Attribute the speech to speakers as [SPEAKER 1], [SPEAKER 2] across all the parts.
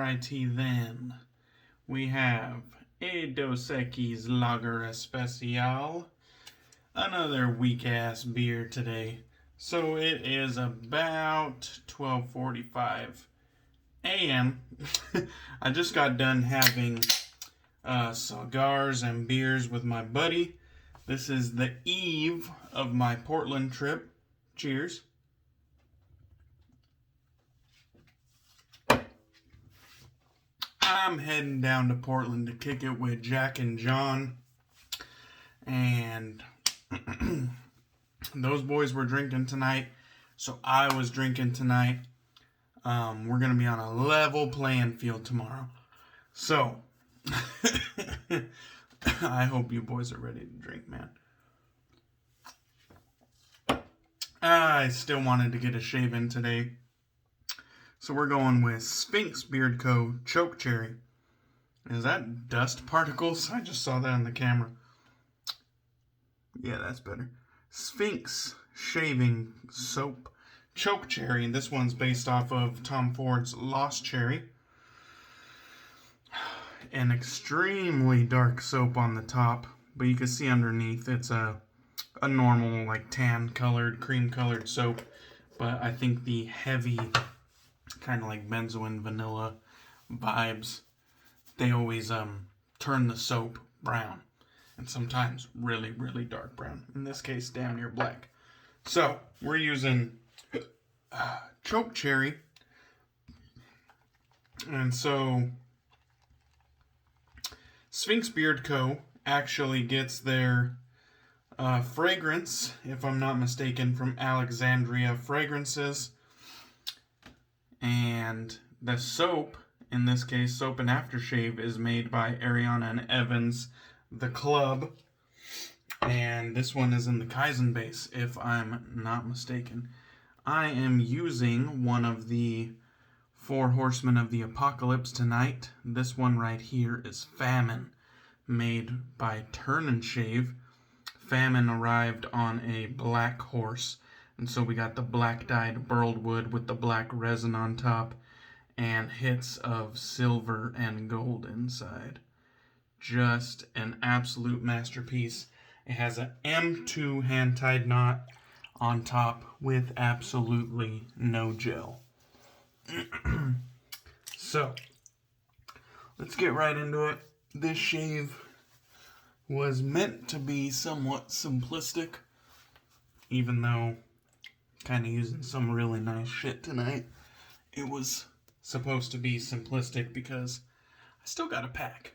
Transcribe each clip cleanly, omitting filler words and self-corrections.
[SPEAKER 1] Alrighty then, we have a Dos Equis Lager Especial, another weak-ass beer today. So it is about 12:45 a.m. I just got done having cigars and beers with my buddy. This is the eve of my Portland trip. Cheers. I'm heading down to Portland to kick it with Jack and John. And those boys were drinking tonight, so I was drinking tonight. We're going to be on a level playing field tomorrow. So, I hope you boys are ready to drink, man. I still wanted to get a shave in today. So we're going with Sphinx Beard Co. ChokeCherry. Is that dust particles? I just saw that on the camera. Yeah, that's better. Sphinx Shaving Soap ChokeCherry. This one's based off of Tom Ford's Lost Cherry. An extremely dark soap on the top, but you can see underneath it's a normal, like, tan-colored, cream-colored soap. But I think the heavy, kind of like benzoin vanilla vibes, they always turn the soap brown. And sometimes really, really dark brown. In this case, damn near black. So, we're using ChokeCherry. And so, Sphinx Beard Co. actually gets their fragrance, if I'm not mistaken, from Alexandria Fragrances. And the soap, in this case, Soap and Aftershave, is made by Ariana&Evans, the club. And this one is in the Kaizen base, if I'm not mistaken. I am using one of the 4 Horsemen of the Apocalypse tonight. This one right here is Famine, made by Turn and Shave. Famine arrived on a black horse, and so we got the black dyed burled wood with the black resin on top and hits of silver and gold inside. Just an absolute masterpiece. It has an M2 hand-tied knot on top with absolutely no gel. So, let's get right into it. This shave was meant to be somewhat simplistic, even though kind of using some really nice shit tonight. It was supposed to be simplistic because I still got a pack.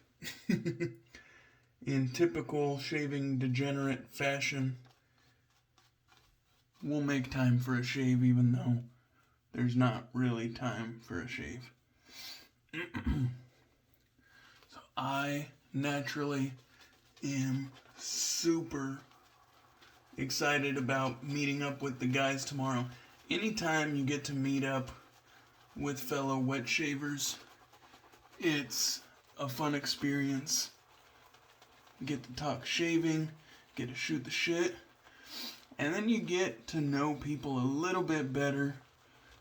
[SPEAKER 1] In typical shaving degenerate fashion, we'll make time for a shave even though there's not really time for a shave. So I naturally am super excited about meeting up with the guys tomorrow. Anytime you get to meet up with fellow wet shavers, it's a fun experience. You get to talk shaving, get to shoot the shit, and then you get to know people a little bit better,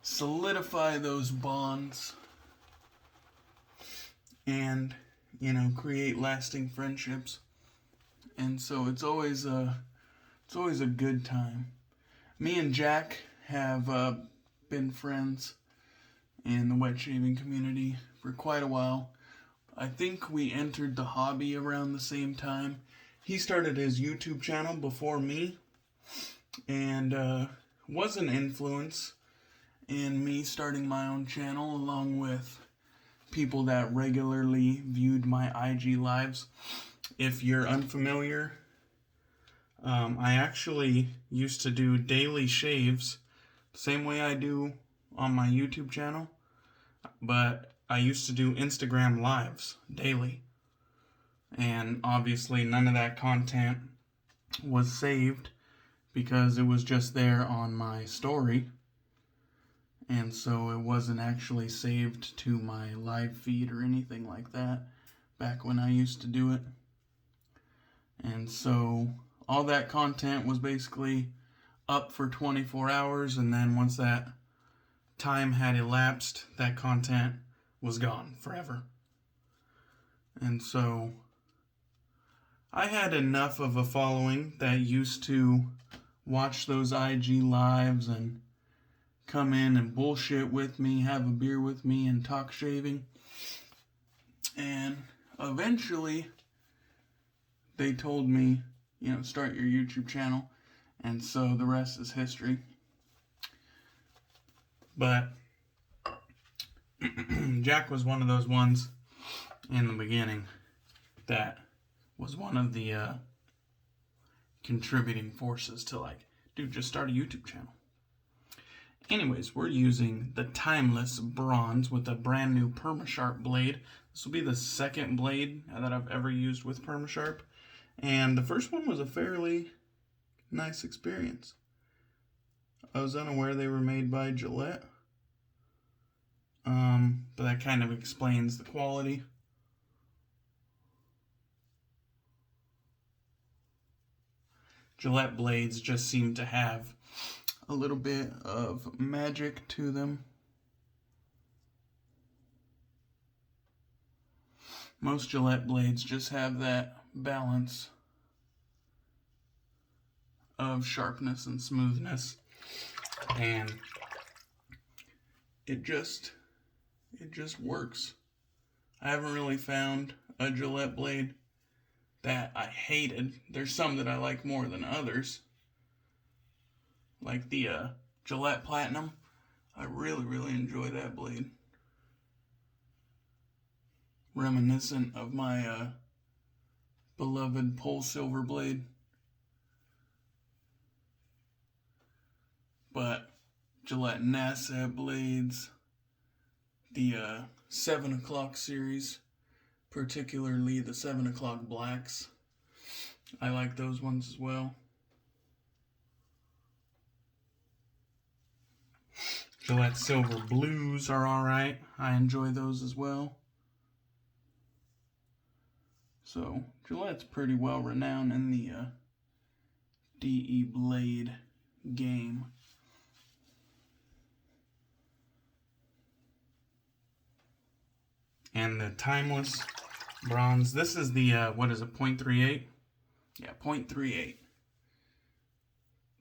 [SPEAKER 1] solidify those bonds, and, create lasting friendships. And so it's always a good time. Me and Jack have been friends in the wet shaving community for quite a while. I think we entered the hobby around the same time. He started his YouTube channel before me and was an influence in me starting my own channel, along with people that regularly viewed my IG lives. If you're unfamiliar, I actually used to do daily shaves, the same way I do on my YouTube channel, but I used to do Instagram lives daily. And obviously none of that content was saved because it was just there on my story. And so it wasn't actually saved to my live feed or anything like that back when I used to do it. And so all that content was basically up for 24 hours, and then once that time had elapsed, that content was gone forever. And so I had enough of a following that used to watch those IG lives and come in and bullshit with me, have a beer with me, and talk shaving. And eventually, they told me, start your YouTube channel. And so the rest is history. But Jack was one of those ones in the beginning that was one of the contributing forces to dude, just start a YouTube channel. Anyways, we're using the Timeless Bronze with a brand new Perma blade. This will be the second blade that I've ever used with Perma. And the first one was a fairly nice experience. I was unaware they were made by Gillette. But that kind of explains the quality. Gillette blades just seem to have a little bit of magic to them. Most Gillette blades just have that balance of sharpness and smoothness, and it just works. I haven't really found a Gillette blade that I hated. There's some that I like more than others. Like the Gillette Platinum. I really enjoy that blade. Reminiscent of my beloved Pole Silver blade. But Gillette NASA blades, the 7 o'clock series, particularly the 7 o'clock blacks, I like those ones as well. Gillette Silver Blues are alright. I enjoy those as well. So, Gillette's pretty well renowned in the DE blade game. And the Timeless Bronze. This is the, what is it, 0.38? Yeah, 0.38.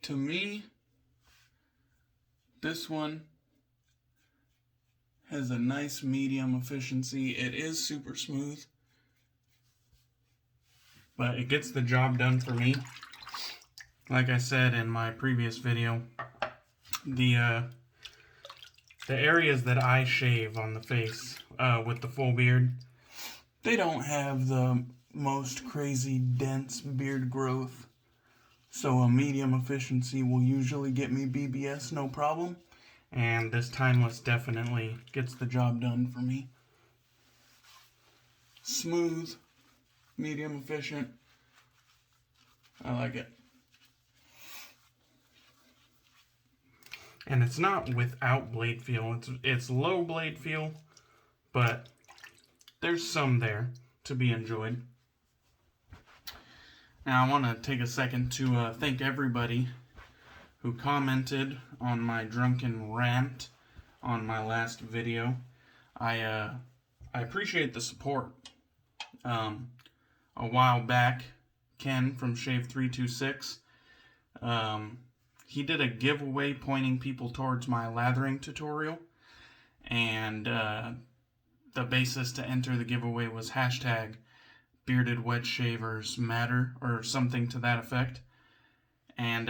[SPEAKER 1] To me, this one has a nice medium efficiency. It is super smooth, but it gets the job done for me. Like I said in my previous video, the areas that I shave on the face with the full beard, they don't have the most crazy dense beard growth. So a medium efficiency will usually get me BBS no problem. And this Timeless definitely gets the job done for me. Smooth, medium efficient. I like it. And it's not without blade feel. It's low blade feel, but there's some there to be enjoyed. Now I want to take a second to thank everybody who commented on my drunken rant on my last video. I appreciate the support. A while back, Ken from Shave326, he did a giveaway pointing people towards my lathering tutorial, and the basis to enter the giveaway was hashtag bearded wedge shavers matter, or something to that effect. And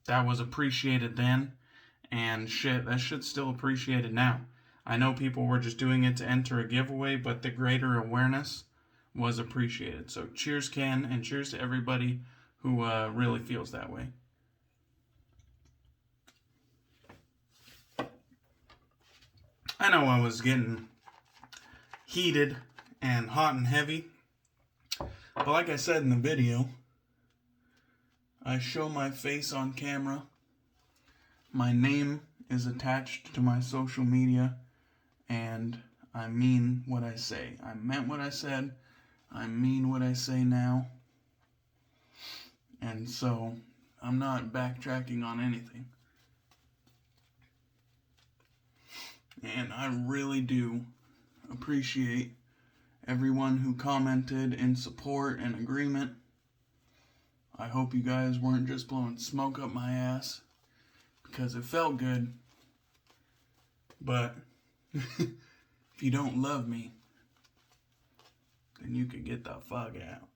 [SPEAKER 1] that was appreciated then, and shit, that shit's still appreciated now. I know people were just doing it to enter a giveaway, but the greater awareness was appreciated. So cheers, Ken, and cheers to everybody who really feels that way. I know I was getting heated and hot and heavy, but like I said in the video, I show my face on camera. My name is attached to my social media, and I mean what I say. I meant what I said. I mean what I say now. And so, I'm not backtracking on anything. And I really do appreciate everyone who commented in support and agreement. I hope you guys weren't just blowing smoke up my ass, because it felt good. But if you don't love me, then you can get the fuck out.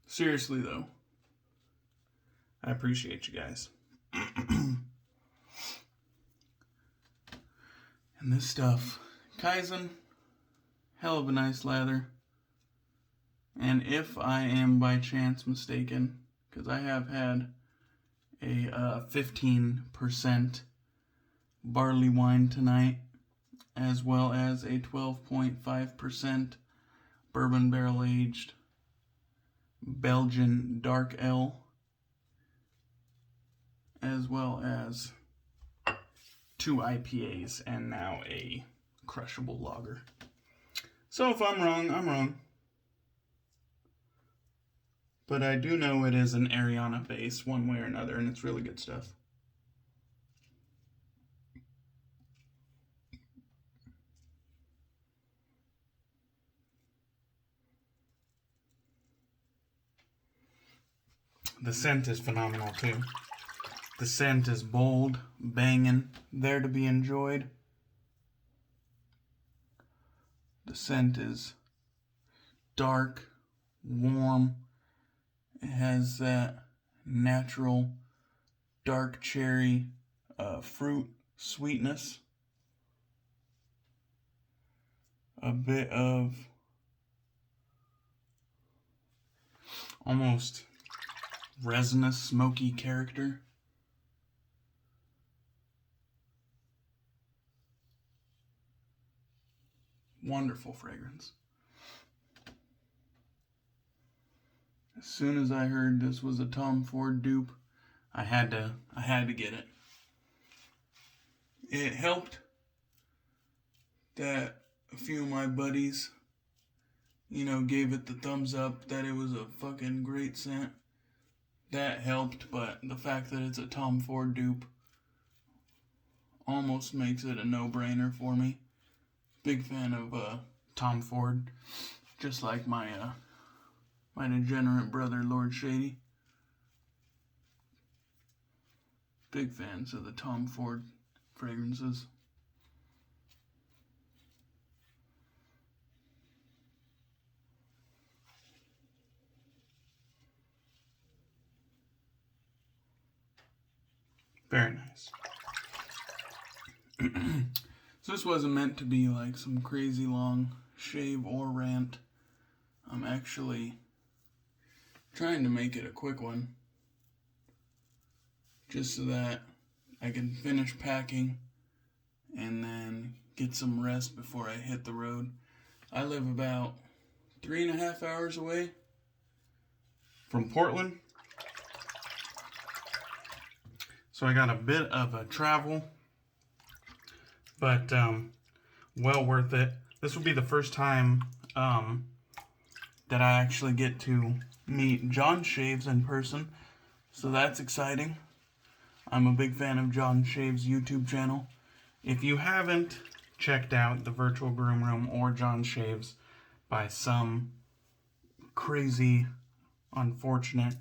[SPEAKER 1] Seriously though, I appreciate you guys. And this stuff, Kaizen, hell of a nice lather. And if I am by chance mistaken, because I have had a 15% barley wine tonight, as well as a 12.5% bourbon barrel aged Belgian dark ale, as well as 2 IPAs and now a crushable lager. So if I'm wrong, I'm wrong. But I do know it is an Ariana base one way or another, and it's really good stuff. The scent is phenomenal too. The scent is bold, banging, there to be enjoyed. The scent is dark, warm. It has that natural dark cherry fruit sweetness. A bit of almost resinous, smoky character. Wonderful fragrance. As soon as I heard this was a Tom Ford dupe, I had to get it. It helped that a few of my buddies, gave it the thumbs up that it was a fucking great scent. That helped, but the fact that it's a Tom Ford dupe almost makes it a no-brainer for me. Big fan of Tom Ford, just like my degenerate brother, Lord Shady. Big fans of the Tom Ford fragrances. Very nice. So this wasn't meant to be like some crazy long shave or rant. I'm actually trying to make it a quick one, just so that I can finish packing and then get some rest before I hit the road. I live about 3.5 hours away from Portland, so I got a bit of a travel, but well worth it. This will be the first time that I actually get to meet John Shaves in person, so that's exciting. I'm a big fan of John Shaves' YouTube channel. If you haven't checked out the Virtual Groomroom or John Shaves by some crazy, unfortunate,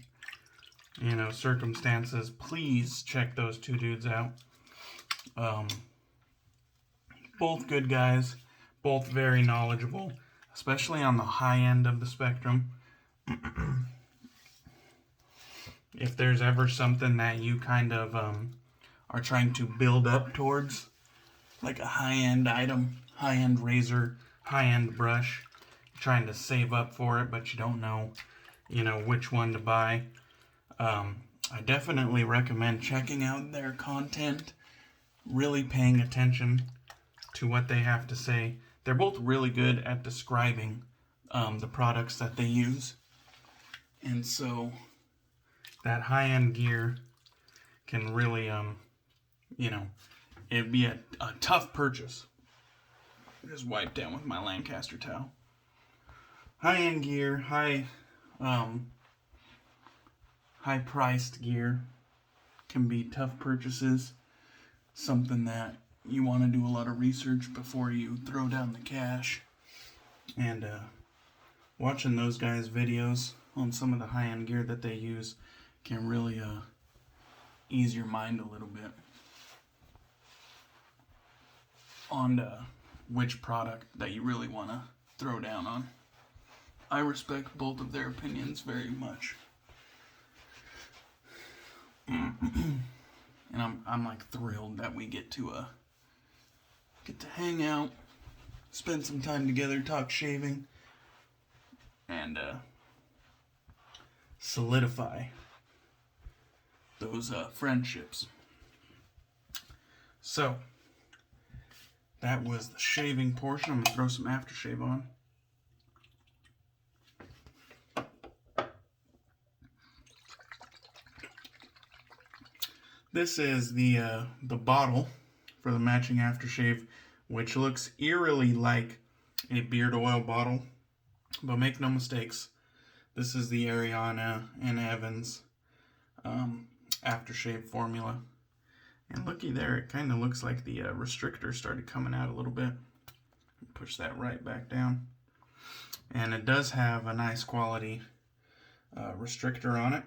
[SPEAKER 1] circumstances, please check those two dudes out. Both good guys, both very knowledgeable, especially on the high end of the spectrum. If there's ever something that you kind of are trying to build up towards, like a high-end item, high-end razor, high-end brush, you're trying to save up for it, but you don't know, which one to buy, I definitely recommend checking out their content, really paying attention to what they have to say. They're both really good at describing the products that they use. And so that high-end gear can really, it'd be a tough purchase. Just wipe down with my Lancaster towel. High-end gear, high-priced gear can be tough purchases, something that you want to do a lot of research before you throw down the cash. And watching those guys' videos on some of the high-end gear that they use can really ease your mind a little bit on which product that you really want to throw down on. I respect both of their opinions very much. And I'm like thrilled that we get to hang out, spend some time together, talk shaving, and solidify those friendships. So that was the shaving portion. I'm gonna throw some aftershave on. This is the bottle for the matching aftershave, which looks eerily like a beard oil bottle, but make no mistakes, this is the Ariana&Evans aftershave formula. And looky there, it kind of looks like the restrictor started coming out a little bit. Push that right back down. And it does have a nice quality restrictor on it.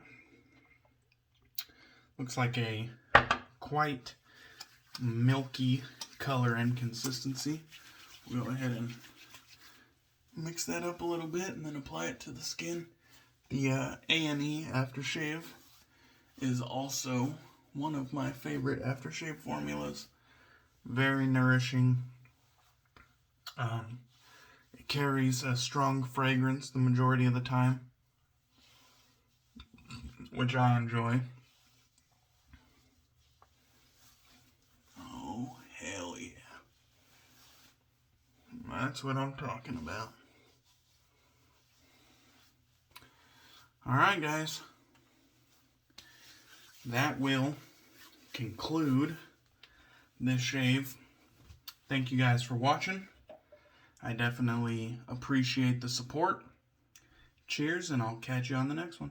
[SPEAKER 1] Looks like a quite milky color and consistency. We'll go ahead and mix that up a little bit and then apply it to the skin. The A&E aftershave is also one of my favorite aftershave formulas. Very nourishing. It carries a strong fragrance the majority of the time, which I enjoy. Oh, hell yeah. That's what I'm talking about. Alright, guys. That will conclude this shave. Thank you guys for watching. I definitely appreciate the support. Cheers, and I'll catch you on the next one.